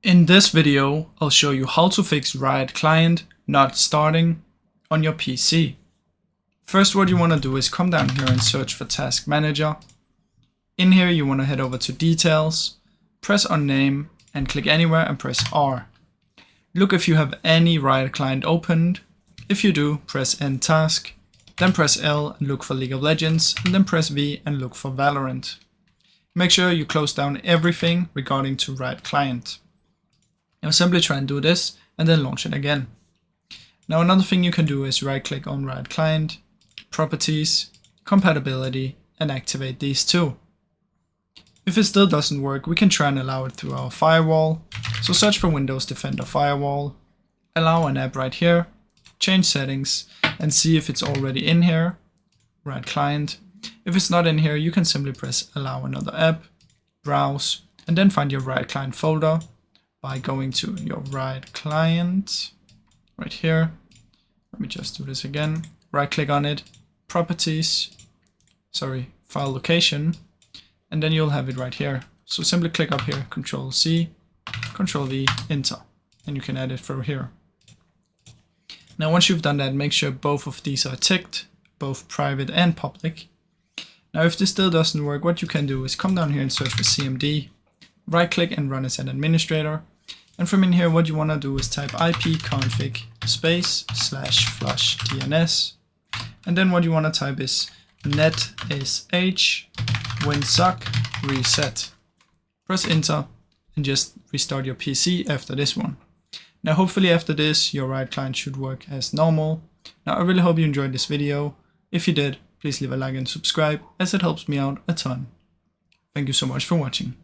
In this video, I'll show you how to fix Riot client not starting on your PC. First, what you want to do is come down here and search for Task Manager. In here, you want to head over to Details, press on Name, and click anywhere and press R. Look if you have any Riot client opened. If you do, press End Task, then press L and look for League of Legends, and then press V and look for Valorant. Make sure you close down everything regarding to Riot client. Now simply try and do this and then launch it again. Now another thing you can do is right click on Riot client, Properties, Compatibility, and activate these two. If it still doesn't work, we can try and allow it through our firewall. So search for Windows Defender Firewall, allow an app right here, change settings, and see if it's already in here, Riot client. If it's not in here, you can simply press allow another app, browse, and then find your Riot client folder by going to your Riot client right here. Let me just do this again. Right click on it, Properties, file location, and then you'll have it right here. So simply click up here, Control C, Control V, Enter, and you can add it through here. Now once you've done that, make sure both of these are ticked, both private and public. Now if this still doesn't work, what you can do is come down here and search for CMD, right click and run as an administrator. And from in here, what you want to do is type ipconfig space /flush DNS. And then what you want to type is net is h winsock reset. Press enter and just restart your PC after this one. Now hopefully after this, your Riot client should work as normal. Now I really hope you enjoyed this video. If you did, please leave a like and subscribe as it helps me out a ton. Thank you so much for watching.